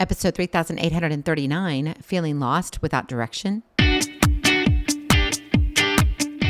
Episode 3839, Feeling Lost Without Direction.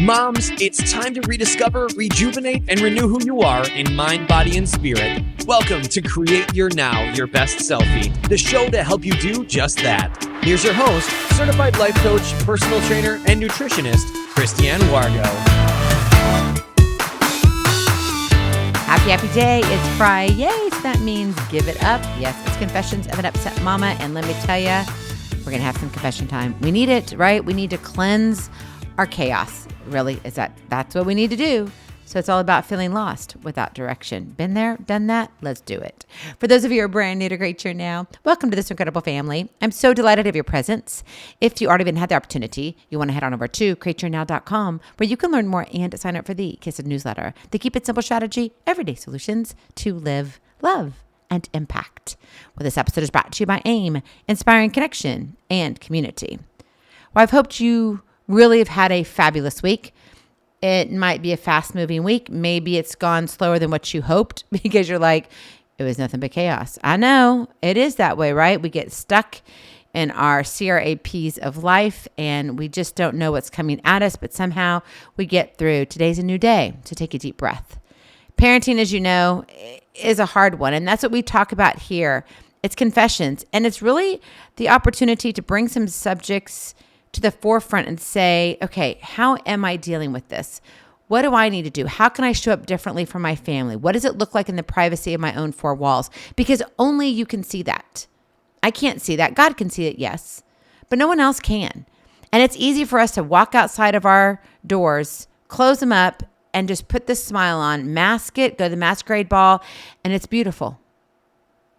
Moms, it's time to rediscover, rejuvenate, and renew who you are in mind, body, and spirit. Welcome to Create Your Now, Your Best Selfie, the show to help you do just that. Here's your host, certified life coach, personal trainer, and nutritionist, Christiane Wargo. Happy day. It's Friday, so that means give it up. Yes, it's Confessions of an Upset Mama, and let me tell you, we're going to have some confession time. We need it, right? We need to cleanse our chaos. Really, that's what we need to do. So it's all about feeling lost without direction. Been there, done that. Let's do it. For those of you who are brand new to Create Your Now, welcome to this incredible family. I'm so delighted to have your presence. If you already had the opportunity, you want to head on over to createyournow.com where you can learn more and sign up for the Kiss It newsletter. The Keep It Simple strategy, everyday solutions to live, love, and impact. Well, this episode is brought to you by AIM, inspiring connection and community. Well, I've hoped you really have had a fabulous week. It might be a fast-moving week. Maybe it's gone slower than what you hoped because you're like, it was nothing but chaos. I know. It is that way, right? We get stuck in our CRAPs of life, and we just don't know what's coming at us, but somehow we get through. Today's a new day, so take a deep breath. Parenting, as you know, is a hard one, and that's what we talk about here. It's confessions, and it's really the opportunity to bring some subjects to the forefront and say, okay, how am I dealing with this? What do I need to do? How can I show up differently for my family? What does it look like in the privacy of my own four walls? Because only you can see that. I can't see that. God can see it, yes, but no one else can. And it's easy for us to walk outside of our doors, close them up, and just put this smile on, mask it, go to the masquerade ball, and it's beautiful.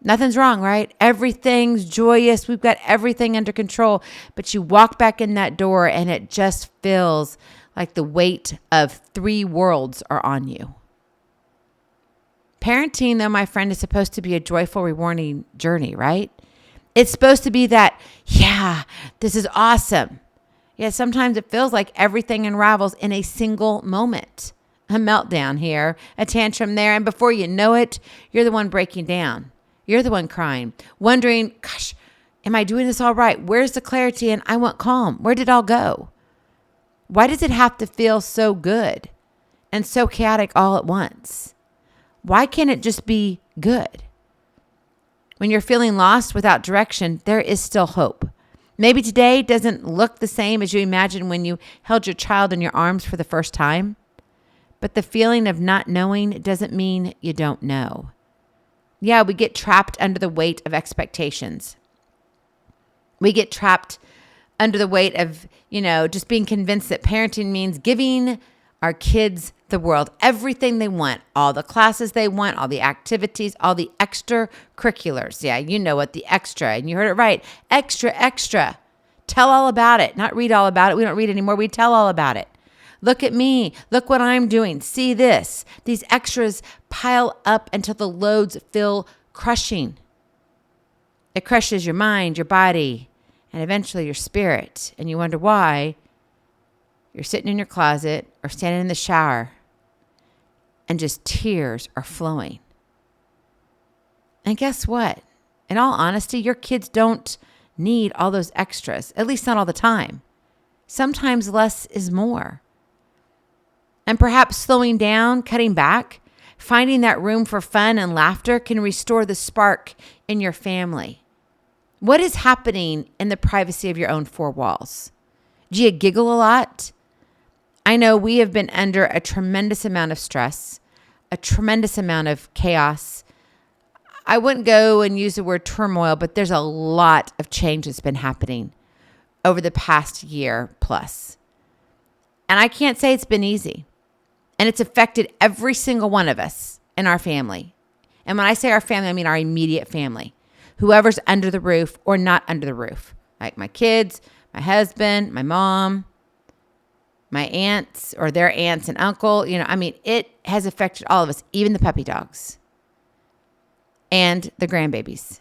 Nothing's wrong, right? Everything's joyous. We've got everything under control. But you walk back in that door and it just feels like the weight of three worlds are on you. Parenting, though, my friend, is supposed to be a joyful, rewarding journey, right? It's supposed to be that, yeah, this is awesome. Yet sometimes it feels like everything unravels in a single moment. A meltdown here, a tantrum there, and before you know it, you're the one breaking down. You're the one crying, wondering, gosh, am I doing this all right? Where's the clarity? And I want calm. Where did it all go? Why does it have to feel so good and so chaotic all at once? Why can't it just be good? When you're feeling lost without direction, there is still hope. Maybe today doesn't look the same as you imagined when you held your child in your arms for the first time. But the feeling of not knowing doesn't mean you don't know. Yeah, we get trapped under the weight of expectations. We get trapped under the weight of, just being convinced that parenting means giving our kids the world, everything they want, all the classes they want, all the activities, all the extra-curriculars. Yeah, you know what, the extra, and you heard it right, extra. Tell all about it, not read all about it. We don't read anymore. We tell all about it. Look at me. Look what I'm doing. See this. These extras pile up until the loads feel crushing. It crushes your mind, your body, and eventually your spirit. And you wonder why. You're sitting in your closet or standing in the shower and just tears are flowing. And guess what? In all honesty, your kids don't need all those extras, at least not all the time. Sometimes less is more. And perhaps slowing down, cutting back, finding that room for fun and laughter can restore the spark in your family. What is happening in the privacy of your own four walls? Do you giggle a lot? I know we have been under a tremendous amount of stress, a tremendous amount of chaos. I wouldn't go and use the word turmoil, but there's a lot of change that's been happening over the past year plus. And I can't say it's been easy. And it's affected every single one of us in our family. And when I say our family, I mean our immediate family. Whoever's under the roof or not under the roof. Like my kids, my husband, my mom, my aunts or their aunts and uncle. It has affected all of us, even the puppy dogs and the grandbabies.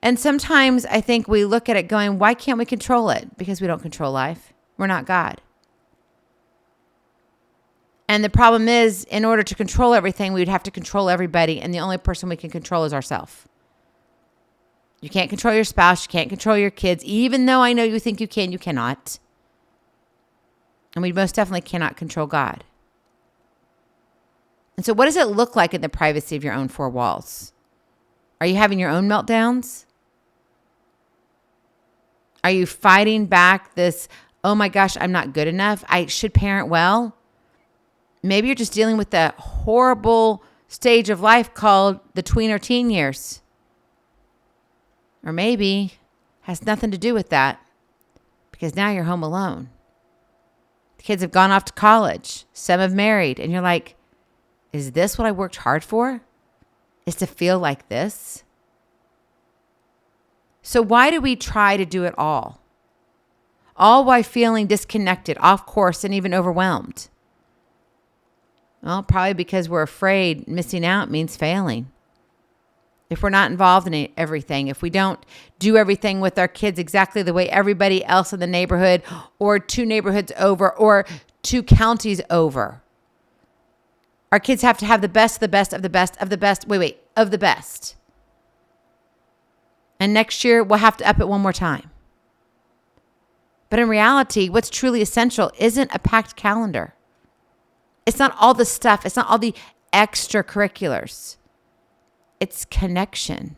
And sometimes I think we look at it going, why can't we control it? Because we don't control life. We're not God. And the problem is, in order to control everything, we would have to control everybody. And the only person we can control is ourselves. You can't control your spouse. You can't control your kids. Even though I know you think you can, you cannot. And we most definitely cannot control God. And so what does it look like in the privacy of your own four walls? Are you having your own meltdowns? Are you fighting back this, oh my gosh, I'm not good enough. I should parent well. Maybe you're just dealing with that horrible stage of life called the tween or teen years. Or maybe has nothing to do with that because now you're home alone. The kids have gone off to college. Some have married. And you're like, is this what I worked hard for? Is to feel like this? So why do we try to do it all? All while feeling disconnected, off course, and even overwhelmed. Well, probably because we're afraid missing out means failing. If we're not involved in everything, if we don't do everything with our kids exactly the way everybody else in the neighborhood or 2 neighborhoods over or 2 counties over. Our kids have to have the best of the best of the best of the best. Of the best. And next year, we'll have to up it one more time. But in reality, what's truly essential isn't a packed calendar. It's not all the stuff. It's not all the extracurriculars. It's connection.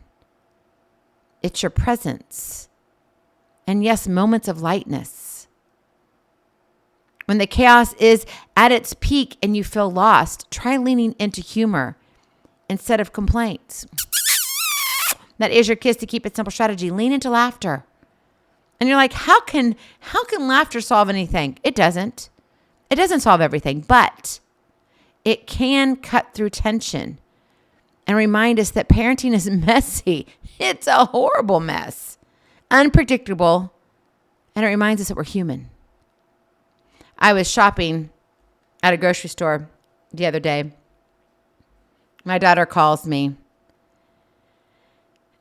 It's your presence. And yes, moments of lightness. When the chaos is at its peak and you feel lost, try leaning into humor instead of complaints. That is your kiss to keep it simple strategy. Lean into laughter. And you're like, how can laughter solve anything? It doesn't. It doesn't solve everything, but it can cut through tension and remind us that parenting is messy. It's a horrible mess, unpredictable, and it reminds us that we're human. I was shopping at a grocery store the other day. My daughter calls me,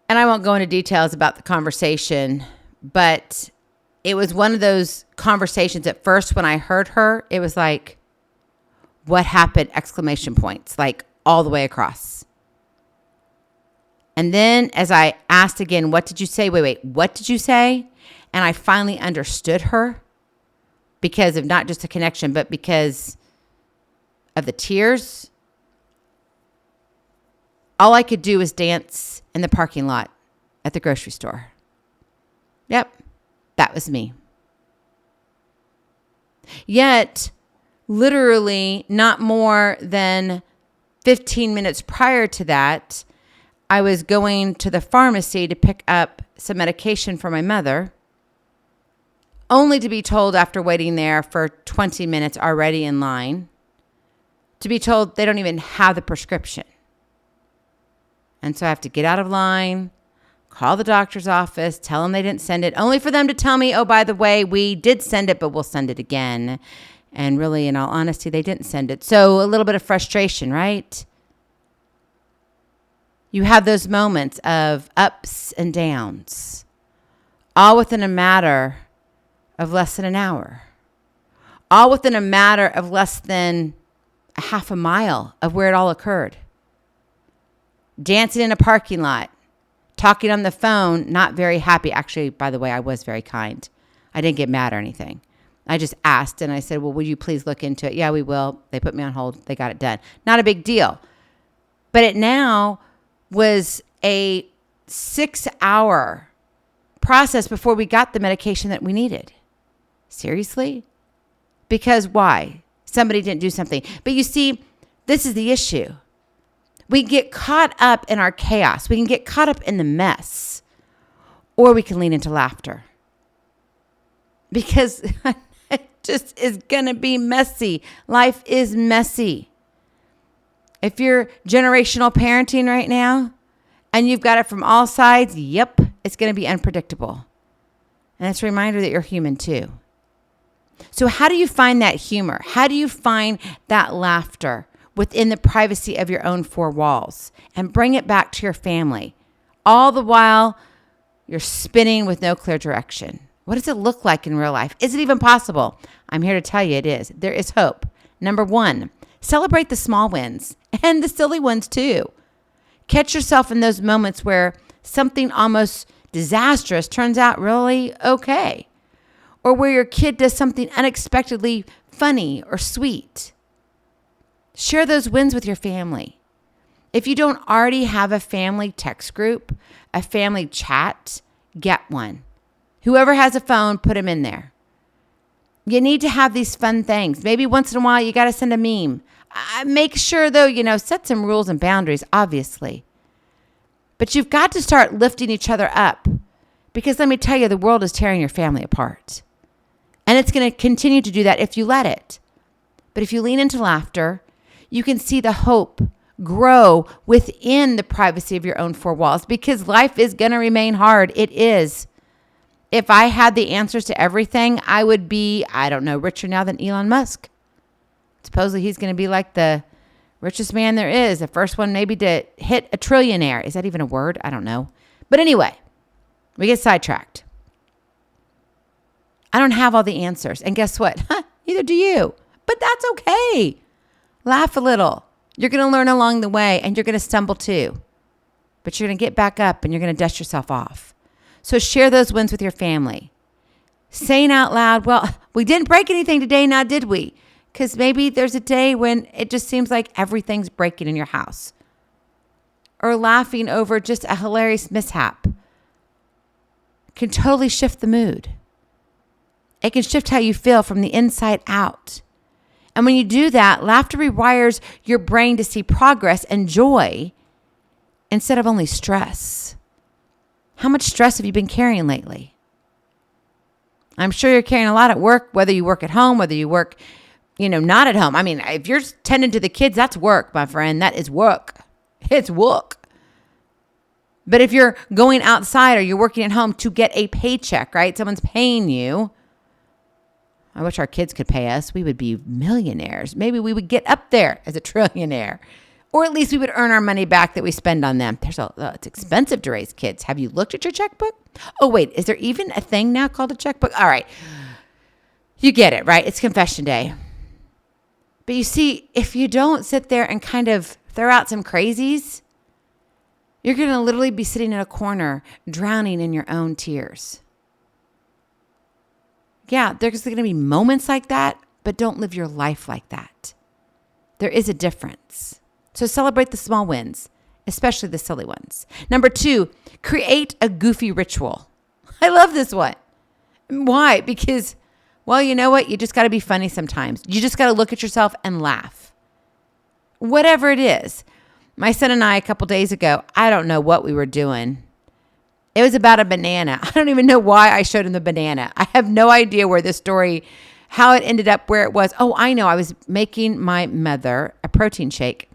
and I won't go into details about the conversation, but it was one of those conversations at first when I heard her, it was like, what happened? Exclamation points, like all the way across. And then as I asked again, what did you say? Wait, what did you say? And I finally understood her because of not just the connection, but because of the tears. All I could do was dance in the parking lot at the grocery store. Yep, that was me. Yet, literally not more than 15 minutes prior to that, I was going to the pharmacy to pick up some medication for my mother, only to be told after waiting there for 20 minutes already in line, to be told they don't even have the prescription. And so I have to get out of line, call the doctor's office, tell them they didn't send it, only for them to tell me, oh, by the way, we did send it, but we'll send it again. And really, in all honesty, they didn't send it. So a little bit of frustration, right? You have those moments of ups and downs, all within a matter of less than an hour, all within a matter of less than a half a mile of where it all occurred. Dancing in a parking lot, talking on the phone, not very happy. Actually, by the way, I was very kind. I didn't get mad or anything. I just asked and I said, well, would you please look into it? Yeah, we will. They put me on hold. They got it done. Not a big deal. But it now was a 6-hour process before we got the medication that we needed. Seriously? Because why? Somebody didn't do something. But you see, this is the issue. We get caught up in our chaos. We can get caught up in the mess. Or we can lean into laughter. Because it just is going to be messy. Life is messy. If you're generational parenting right now and you've got it from all sides, yep, it's going to be unpredictable. And it's a reminder that you're human too. So how do you find that humor? How do you find that laughter within the privacy of your own four walls and bring it back to your family? All the while you're spinning with no clear direction. What does it look like in real life? Is it even possible? I'm here to tell you it is. There is hope. Number 1, celebrate the small wins and the silly ones too. Catch yourself in those moments where something almost disastrous turns out really okay. Or where your kid does something unexpectedly funny or sweet. Share those wins with your family. If you don't already have a family text group, a family chat, get one. Whoever has a phone, put them in there. You need to have these fun things. Maybe once in a while, you got to send a meme. Make sure, though, set some rules and boundaries, obviously. But you've got to start lifting each other up. Because let me tell you, the world is tearing your family apart. And it's going to continue to do that if you let it. But if you lean into laughter, you can see the hope grow within the privacy of your own four walls, because life is going to remain hard. It is. If I had the answers to everything, I would be, richer now than Elon Musk. Supposedly he's going to be like the richest man there is. The first one maybe to hit a trillionaire. Is that even a word? I don't know. But anyway, we get sidetracked. I don't have all the answers. And guess what? Neither do you. But that's okay. Laugh a little. You're going to learn along the way, and you're going to stumble too. But you're going to get back up and you're going to dust yourself off. So share those wins with your family. Saying out loud, well, we didn't break anything today, now did we? Because maybe there's a day when it just seems like everything's breaking in your house. Or laughing over just a hilarious mishap can totally shift the mood. It can shift how you feel from the inside out. And when you do that, laughter rewires your brain to see progress and joy instead of only stress. How much stress have you been carrying lately? I'm sure you're carrying a lot at work, whether you work at home, whether you work, not at home. I mean, if you're tending to the kids, that's work, my friend. That is work. It's work. But if you're going outside or you're working at home to get a paycheck, right? Someone's paying you. I wish our kids could pay us. We would be millionaires. Maybe we would get up there as a trillionaire. Or at least we would earn our money back that we spend on them. It's expensive to raise kids. Have you looked at your checkbook? Oh, wait. Is there even a thing now called a checkbook? All right. You get it, right? It's confession day. But you see, if you don't sit there and kind of throw out some crazies, you're going to literally be sitting in a corner drowning in your own tears. Yeah, there's going to be moments like that, but don't live your life like that. There is a difference. So celebrate the small wins, especially the silly ones. Number 2, create a goofy ritual. I love this one. Why? Because, well, you know what? You just got to be funny sometimes. You just got to look at yourself and laugh. Whatever it is. My son and I, a couple days ago, I don't know what we were doing. It was about a banana. I don't even know why I showed him the banana. I have no idea where this story, how it ended up where it was. Oh, I know. I was making my mother a protein shake.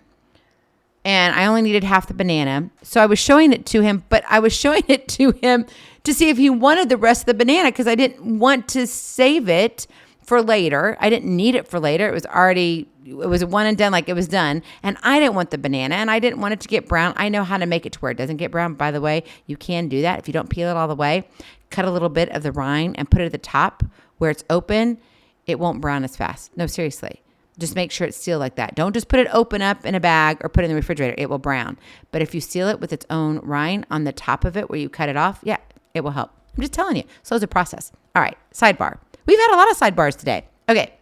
And I only needed half the banana. So I was showing it to him, but I was showing it to him to see if he wanted the rest of the banana because I didn't want to save it for later. I didn't need it for later. It was a one and done, like it was done. And I didn't want the banana and I didn't want it to get brown. I know how to make it to where it doesn't get brown. By the way, you can do that. If you don't peel it all the way, cut a little bit of the rind and put it at the top where it's open. It won't brown as fast. No, seriously. Just make sure it's sealed like that. Don't just put it open up in a bag or put it in the refrigerator. It will brown. But if you seal it with its own rind on the top of it where you cut it off, yeah, it will help. I'm just telling you. So it's a process. All right, sidebar. We've had a lot of sidebars today. Okay,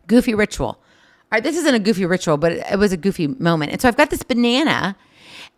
goofy ritual. All right, this isn't a goofy ritual, but it was a goofy moment. And so I've got this banana,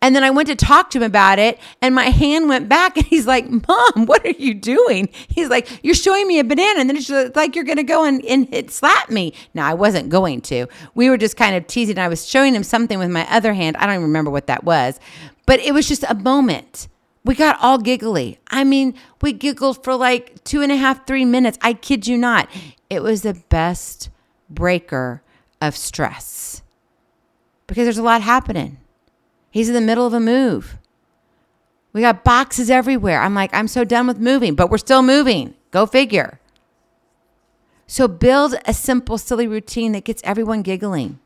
and then I went to talk to him about it, and my hand went back, and he's like, Mom, what are you doing? He's like, you're showing me a banana, and then it's like you're going to go and slap me. No, I wasn't going to. We were just kind of teasing. I was showing him something with my other hand. I don't even remember what that was, but it was just a moment. We got all giggly. I mean, we giggled for like 2.5, 3 minutes. I kid you not. It was the best breaker of stress because there's a lot happening. He's in the middle of a move. We got boxes everywhere. I'm like, I'm so done with moving, but we're still moving. Go figure. So build a simple, silly routine that gets everyone giggling.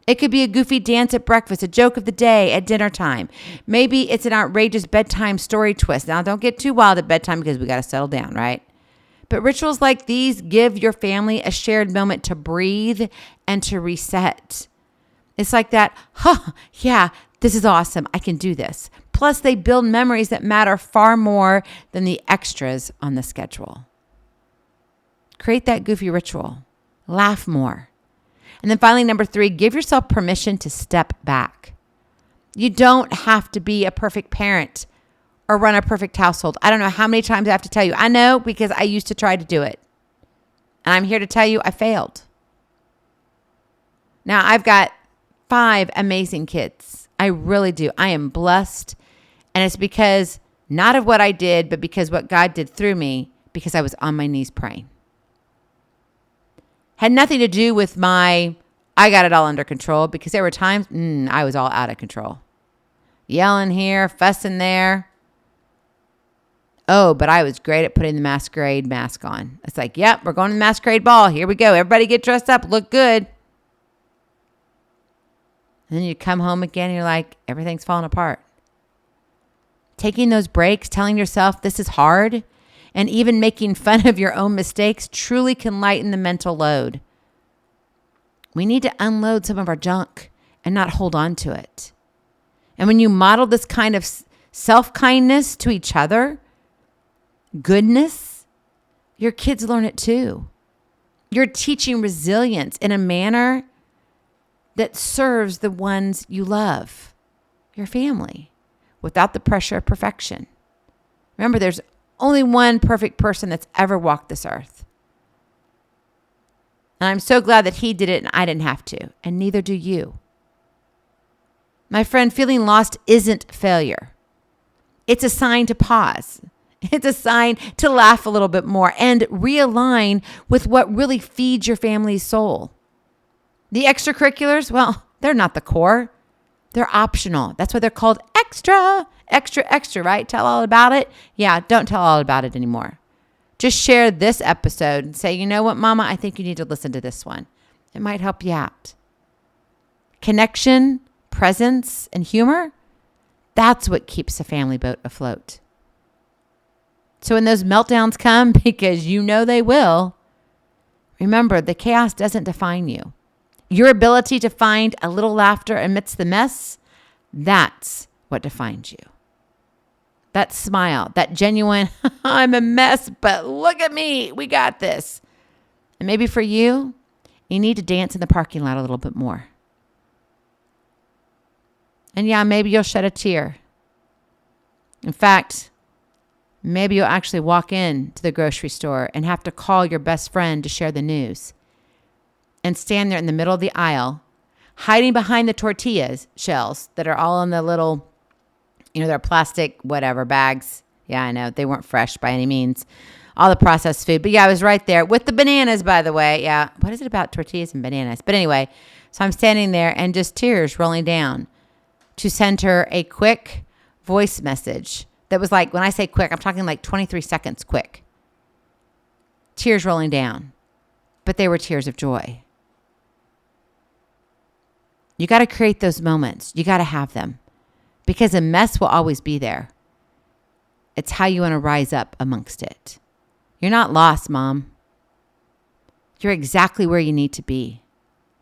It could be a goofy dance at breakfast, a joke of the day at dinner time. Maybe it's an outrageous bedtime story twist. Now, don't get too wild at bedtime because we got to settle down, right? But rituals like these give your family a shared moment to breathe and to reset. It's like that, yeah, this is awesome. I can do this. Plus, they build memories that matter far more than the extras on the schedule. Create that goofy ritual. Laugh more. And then finally, number 3, give yourself permission to step back. You don't have to be a perfect parent or run a perfect household. I don't know how many times I have to tell you. I know because I used to try to do it. And I'm here to tell you I failed. Now, I've got 5 amazing kids. I really do. I am blessed. And it's because not of what I did, but because what God did through me, because I was on my knees praying. Had nothing to do with I got it all under control, because there were times I was all out of control. Yelling here, fussing there. Oh, but I was great at putting the masquerade mask on. It's like, yep, we're going to the masquerade ball. Here we go. Everybody get dressed up. Look good. And then you come home again and you're like, everything's falling apart. Taking those breaks, telling yourself this is hard, and even making fun of your own mistakes truly can lighten the mental load. We need to unload some of our junk and not hold on to it. And when you model this kind of self-kindness to each other, goodness, your kids learn it too. You're teaching resilience in a manner that serves the ones you love, your family, without the pressure of perfection. Remember, there's only one perfect person that's ever walked this earth. And I'm so glad that he did it and I didn't have to, and neither do you. My friend, feeling lost isn't failure. It's a sign to pause. It's a sign to laugh a little bit more and realign with what really feeds your family's soul. The extracurriculars, well, they're not the core. They're optional. That's why they're called extra, right? Tell all about it. Yeah, don't tell all about it anymore. Just share this episode and say, you know what, Mama, I think you need to listen to this one. It might help you out. Connection, presence, and humor, that's what keeps a family boat afloat. So when those meltdowns come, because you know they will, remember, the chaos doesn't define you. Your ability to find a little laughter amidst the mess, that's what defines you. That smile, that genuine, I'm a mess, but look at me, we got this. And maybe for you, you need to dance in the parking lot a little bit more. And yeah, maybe you'll shed a tear. In fact, maybe you'll actually walk in to the grocery store and have to call your best friend to share the news. And stand there in the middle of the aisle, hiding behind the tortillas shells that are all in the little, they're plastic, whatever, bags. Yeah, I know. They weren't fresh by any means. All the processed food. But yeah, I was right there with the bananas, by the way. Yeah. What is it about tortillas and bananas? But anyway, so I'm standing there and just tears rolling down to send her a quick voice message that was like, when I say quick, I'm talking like 23 seconds quick. Tears rolling down. But they were tears of joy. You got to create those moments. You got to have them, because a mess will always be there. It's how you want to rise up amongst it. You're not lost, Mom. You're exactly where you need to be.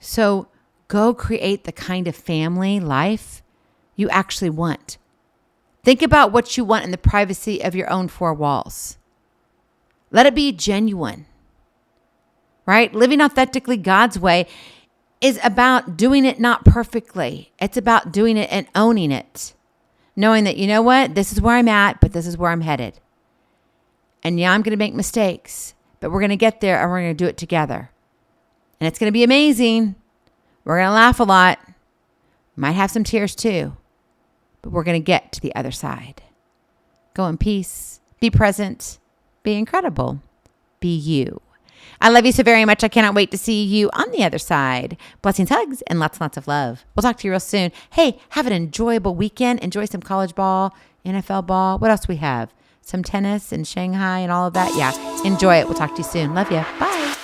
So go create the kind of family life you actually want. Think about what you want in the privacy of your own 4 walls. Let it be genuine, right? Living authentically God's way is about doing it not perfectly. It's about doing it and owning it. Knowing that, you know what, this is where I'm at, but this is where I'm headed. And yeah, I'm going to make mistakes, but we're going to get there and we're going to do it together. And it's going to be amazing. We're going to laugh a lot. Might have some tears too, but we're going to get to the other side. Go in peace. Be present. Be incredible. Be you. I love you so very much. I cannot wait to see you on the other side. Blessings, hugs, and lots and lots of love. We'll talk to you real soon. Hey, have an enjoyable weekend. Enjoy some college ball, NFL ball. What else do we have? Some tennis in Shanghai and all of that. Yeah, enjoy it. We'll talk to you soon. Love you. Bye.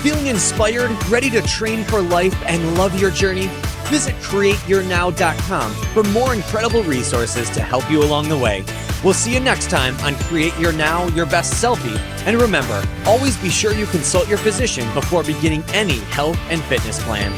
Feeling inspired, ready to train for life and love your journey? Visit createyournow.com for more incredible resources to help you along the way. We'll see you next time on Create Your Now, Your Best Selfie. And remember, always be sure you consult your physician before beginning any health and fitness plan.